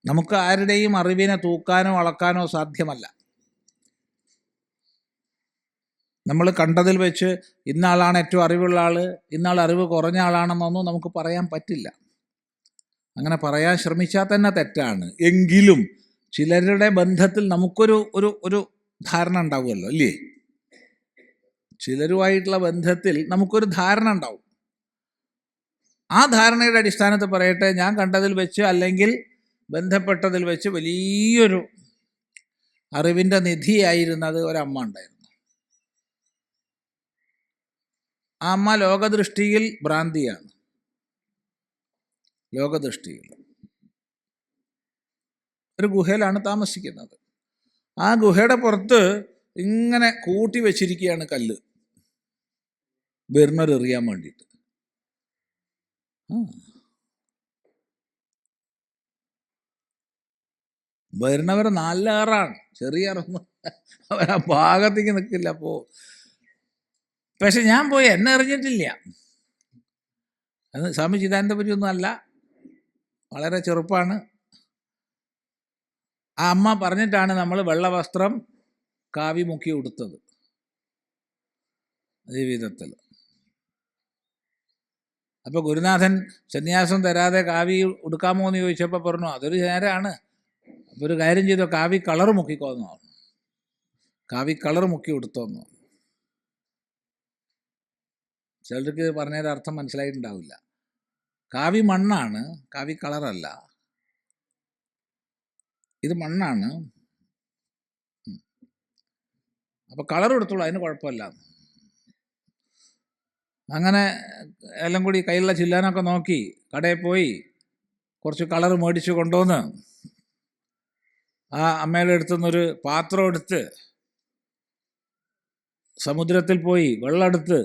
നമുക്ക് ആരുടെയും അറിവിനെ തൂക്കാനോ അളക്കാനോ സാധ്യമല്ല. നമ്മൾ കണ്ടതിൽ വെച്ച് ഇന്നാളാണ് ഏറ്റവും അറിവുള്ള ആൾ, ഇന്നാൾ അറിവ് കുറഞ്ഞ ആളാണെന്നൊന്നും നമുക്ക് പറയാൻ പറ്റില്ല. അങ്ങനെ പറയാൻ ശ്രമിച്ചാൽ തന്നെ തെറ്റാണ്. എങ്കിലും ചിലരുടെ ബന്ധത്തിൽ നമുക്കൊരു ഒരു ഒരു ധാരണ ഉണ്ടാവുമല്ലോ, അല്ലേ? ചിലരുമായിട്ടുള്ള ബന്ധത്തിൽ നമുക്കൊരു ധാരണ ഉണ്ടാവും. ആ ധാരണയുടെ അടിസ്ഥാനത്തിൽ പറയട്ടെ, ഞാൻ കണ്ടതിൽ വെച്ച് അല്ലെങ്കിൽ ബന്ധപ്പെട്ടതിൽ വെച്ച് വലിയൊരു അറിവിൻ്റെ നിധിയായിരുന്നത് ഒരമ്മ ഉണ്ടായിരുന്നു. ആ അമ്മ ലോകദൃഷ്ടിയിൽ ഭ്രാന്തിയാണ്. ലോകദൃഷ്ടിയിൽ ഒരു ഗുഹയിലാണ് താമസിക്കുന്നത്. ആ ഗുഹയുടെ പുറത്ത് ഇങ്ങനെ കൂട്ടി വെച്ചിരിക്കുകയാണ് കല്ല്, ബർണർ എറിയാൻ വേണ്ടിയിട്ട്. വരുന്നവർ നല്ല ഏറാണ്, ചെറിയ ഏറൊന്നും അവർ ആ ഭാഗത്തേക്ക് നിൽക്കില്ല. പക്ഷെ ഞാൻ പോയി എന്നെ എറിഞ്ഞിട്ടില്ല. അത് സ്വാമി ചിദാനന്ദപുരിയൊന്നും അല്ല, വളരെ ചെറുപ്പമാണ്. ആ അമ്മ പറഞ്ഞിട്ടാണ് നമ്മൾ വെള്ളവസ്ത്രം കാവി മുക്കി ഉടുത്തത് ജീവിതത്തിൽ. അപ്പോൾ ഗുരുനാഥൻ സന്യാസം തരാതെ കാവി ഉടുക്കാമോ എന്ന് ചോദിച്ചപ്പോൾ പറഞ്ഞു അതൊരു നേരാണ്, അപ്പോൾ ഒരു കാര്യം ചെയ്തോ, കാവി കളർ മുക്കിക്കോന്നോ, കാവി കളർ മുക്കി ഉടുത്തോന്നോ. ചിലർക്ക് പറഞ്ഞതിൻ്റെ അർത്ഥം മനസ്സിലായിട്ടുണ്ടാവില്ല. കാവി മണ്ണാണ്, കാവി കളറല്ല. ഇത് മണ്ണാണ്, അപ്പോൾ കളർ എടുത്തോളൂ, അതിന് കുഴപ്പമില്ല. അങ്ങനെ എല്ലാം കൂടി കയ്യിലുള്ള ചില്ലാനൊക്കെ നോക്കി കടയിൽ പോയി കുറച്ച് കളർ മേടിച്ച് കൊണ്ടുവന്ന് ആ അമ്മയുടെ അടുത്തുനിന്നൊരു പാത്രം എടുത്ത് സമുദ്രത്തിൽ പോയി വെള്ളം എടുത്ത്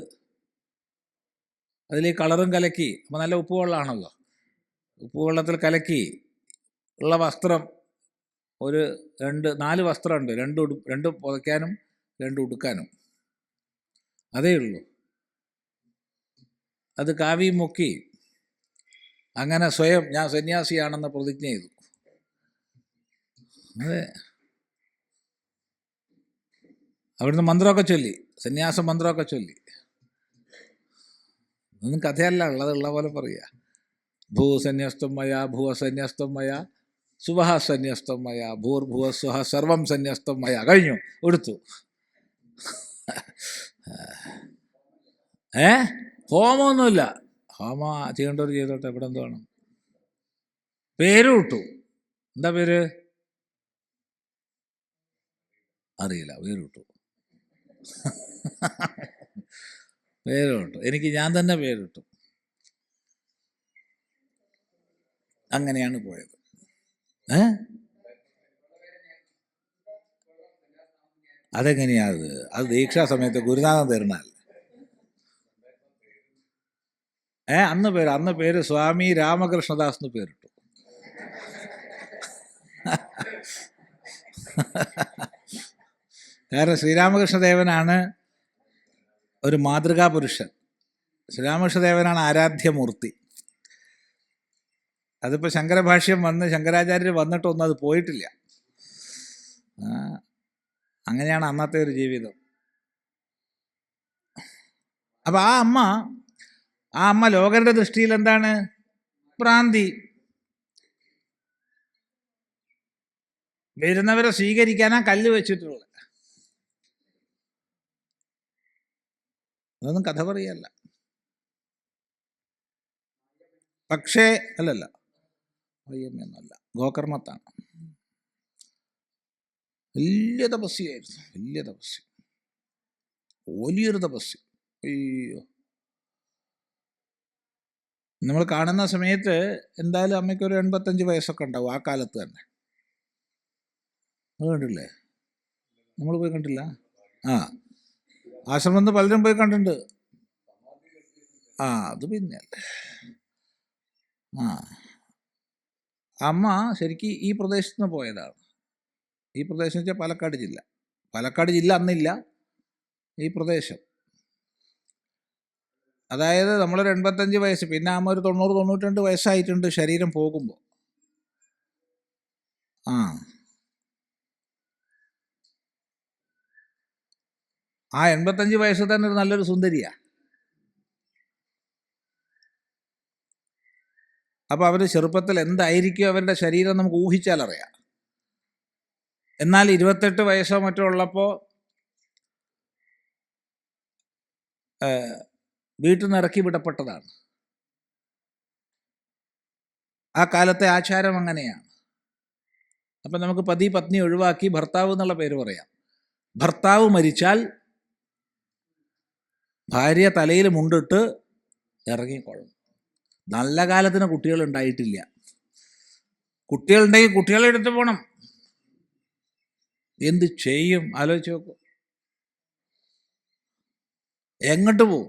അതിൽ ഈ കളറും കലക്കി, അപ്പോൾ നല്ല ഉപ്പ് വെള്ളമാണല്ലോ, ഉപ്പ് വെള്ളത്തിൽ കലക്കി ഉള്ള വസ്ത്രം ഒരു 4 വസ്ത്രമുണ്ട്, 2 പുതയ്ക്കാനും 2 ഉടുക്കാനും, അതേ ഉള്ളൂ. അത് കാവി മുക്കി അങ്ങനെ സ്വയം ഞാൻ സന്യാസിയാണെന്ന് പ്രതിജ്ഞ ചെയ്തു. അതെ, അവിടുന്ന് മന്ത്രമൊക്കെ ചൊല്ലി, സന്യാസ മന്ത്രമൊക്കെ ചൊല്ലി. ഒന്നും കഥയല്ല, ഉള്ള പോലെ പറയുക. ഭൂസന്യസ്തം മയ ഭൂവസന്യസ്തം മയ സുവഹ സന്യസ്തം മയ ഭൂർഭുവസ്വഹ സർവം സന്യസ്തം മയ. കഴിഞ്ഞു, എടുത്തു. ഹോമമൊന്നുമില്ല. ഹോമ ചെയ്യേണ്ടവർ ചെയ്തോട്ടെ, ഇവിടെ എന്ത് വേണം. പേര് കിട്ടു. എന്താ പേര് അറിയില്ല, പേര് കിട്ടു. പേര് കിട്ടും, എനിക്ക് ഞാൻ തന്നെ പേര് കിട്ടും. അങ്ങനെയാണ് പോയത്. അതെങ്ങനെയാ? അത് ദീക്ഷാ സമയത്ത് ഗുരുനാഥൻ തരുന്നതല്ല. അന്ന് പേര് സ്വാമി രാമകൃഷ്ണദാസ് എന്ന് പേരിട്ടു. കാരണം ശ്രീരാമകൃഷ്ണദേവനാണ് ഒരു മാതൃകാ പുരുഷൻ. ശ്രീരാമകൃഷ്ണദേവനാണ് ആരാധ്യമൂർത്തി. അതിപ്പോൾ ശങ്കരഭാഷ്യം വന്ന് ശങ്കരാചാര്യർ വന്നിട്ടൊന്നും അത് പോയിട്ടില്ല. അങ്ങനെയാണ് അന്നത്തെ ഒരു ജീവിതം. അപ്പം ആ അമ്മ ലോകരുടെ ദൃഷ്ടിയിൽ എന്താണ്? ഭ്രാന്തി. വരുന്നവരെ സ്വീകരിക്കാനാ കല്ല് വെച്ചിട്ടുള്ളത്. അതൊന്നും കഥ പറയല്ല. പക്ഷേ അല്ലല്ല, അയ്യമ്മയൊന്നുമല്ല, ഗോകർണത്താണ്. വലിയ തപസ്യായിരുന്നു, വലിയ തപസ്യ, വലിയൊരു തപസ്യ. അയ്യോ, നമ്മൾ കാണുന്ന സമയത്ത് എന്തായാലും അമ്മയ്ക്കൊരു 85 വയസ്സൊക്കെ ഉണ്ടാവും ആ കാലത്ത് തന്നെ. അത് കണ്ടില്ലേ? നമ്മൾ പോയി കണ്ടില്ല? ആശ്രമത്തിൽ പലരും പോയി കണ്ടിട്ടുണ്ട്. അത് പിന്നെ അമ്മ ശരിക്കും ഈ പ്രദേശത്ത് നിന്ന് പോയതാണ്. ഈ പ്രദേശം വെച്ചാൽ പാലക്കാട് ജില്ല അന്നില്ല, ഈ പ്രദേശം. അതായത് നമ്മളൊരു 85 വയസ്സ്, പിന്നെ അമ്മ ഒരു 90-92 വയസ്സായിട്ടുണ്ട് ശരീരം പോകുമ്പോൾ. ആ ആ 85 വയസ്സ് തന്നെ ഒരു നല്ലൊരു സുന്ദരിയാ. അപ്പോൾ അവർ ചെറുപ്പത്തിൽ എന്തായിരിക്കും അവരുടെ ശരീരം നമുക്ക് ഊഹിച്ചാൽ അറിയാം. എന്നാൽ 28 വയസ്സോ മറ്റോ ഉള്ളപ്പോൾ വീട്ടിൽ നിന്ന് ഇറക്കി വിടപ്പെട്ടതാണ്. ആ കാലത്തെ ആചാരം അങ്ങനെയാണ്. അപ്പം നമുക്ക് പതി പത്നി ഒഴിവാക്കി ഭർത്താവ് എന്നുള്ള പേര് പറയാം. ഭർത്താവ് മരിച്ചാൽ ഭാര്യ തലയിൽ മുണ്ടിട്ട് ഇറങ്ങിക്കൊള്ളും. നല്ല കാലത്തിന് കുട്ടികളുണ്ടായിട്ടില്ല. കുട്ടികളുണ്ടെങ്കിൽ കുട്ടികളെ എടുത്ത് പോകണം. എന്ത് ചെയ്യും ആലോചിച്ച് നോക്കും. എങ്ങോട്ട് പോവും?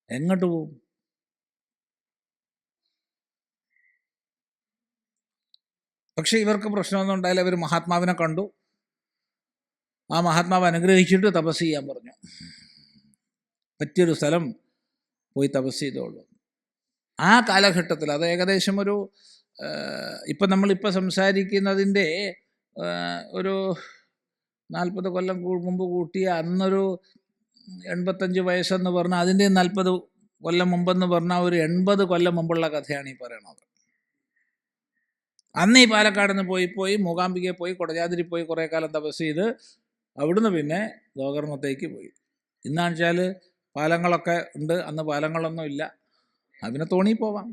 എങ്ങോട്ട് പോവും? പക്ഷെ ഇവർക്ക് പ്രശ്നമൊന്നും ഉണ്ടായില്ല. അവർ മഹാത്മാവിനെ കണ്ടു. ആ മഹാത്മാവ് അനുഗ്രഹിച്ചിട്ട് തപസ് ചെയ്യാൻ പറഞ്ഞു. പറ്റിയൊരു സ്ഥലം പോയി തപസ് ചെയ്തോളൂ. ആ കാലഘട്ടത്തിൽ അത് ഏകദേശം ഒരു ഇപ്പം നമ്മളിപ്പോൾ സംസാരിക്കുന്നതിൻ്റെ ഒരു 40 കൊല്ലം മുമ്പ് കൂട്ടിയ അന്നൊരു 85 വയസ്സെന്ന് പറഞ്ഞാൽ അതിൻ്റെ 40 കൊല്ലം മുമ്പെന്ന് പറഞ്ഞാൽ ഒരു 80 കൊല്ലം മുമ്പുള്ള കഥയാണ് ഈ പറയണത്. അന്ന് ഈ പാലക്കാട് നിന്ന് പോയി മൂകാംബികയിൽ പോയി കൊടജാദ്രി പോയി കുറേ കാലം തപസ് ചെയ്ത് അവിടുന്ന് പിന്നെ ഗോകർണത്തേക്ക് പോയി. ഇന്നാണെന്ന് വെച്ചാൽ പാലങ്ങളൊക്കെ ഉണ്ട്, അന്ന് പാലങ്ങളൊന്നും ഇല്ല. അതിനെ തോണി പോവാം.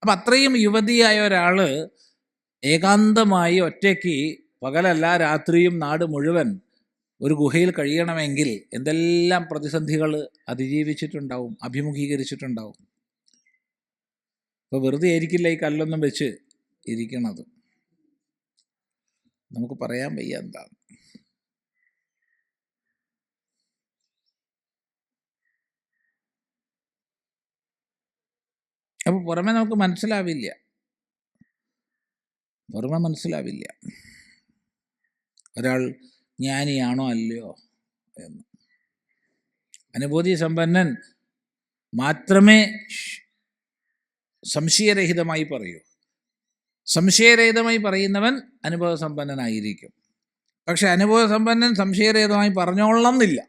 അപ്പം അത്രയും യുവതിയായ ഒരാൾ ഏകാന്തമായി ഒറ്റയ്ക്ക് പകലല്ല രാത്രിയും നാട് മുഴുവൻ ഒരു ഗുഹയിൽ കഴിയണമെങ്കിൽ എന്തെല്ലാം പ്രതിസന്ധികൾ അതിജീവിച്ചിട്ടുണ്ടാവും, അഭിമുഖീകരിച്ചിട്ടുണ്ടാവും. അപ്പോൾ വെറുതെ ആയിരിക്കില്ല ഈ കല്ലൊന്നും വെച്ച് ഇരിക്കണത്. നമുക്ക് പറയാൻ വയ്യ എന്താണ്. അപ്പോൾ പുറമെ നമുക്ക് മനസ്സിലാവില്ല ഒരാൾ ജ്ഞാനിയാണോ അല്ലയോ എന്ന്. അനുഭൂതി സമ്പന്നൻ മാത്രമേ സംശയരഹിതമായി പറയൂ. സംശയരഹിതമായി പറയുന്നവൻ അനുഭവസമ്പന്നനായിരിക്കും. പക്ഷെ അനുഭവസമ്പന്നൻ സംശയരഹിതമായി പറഞ്ഞോളണം എന്നില്ല.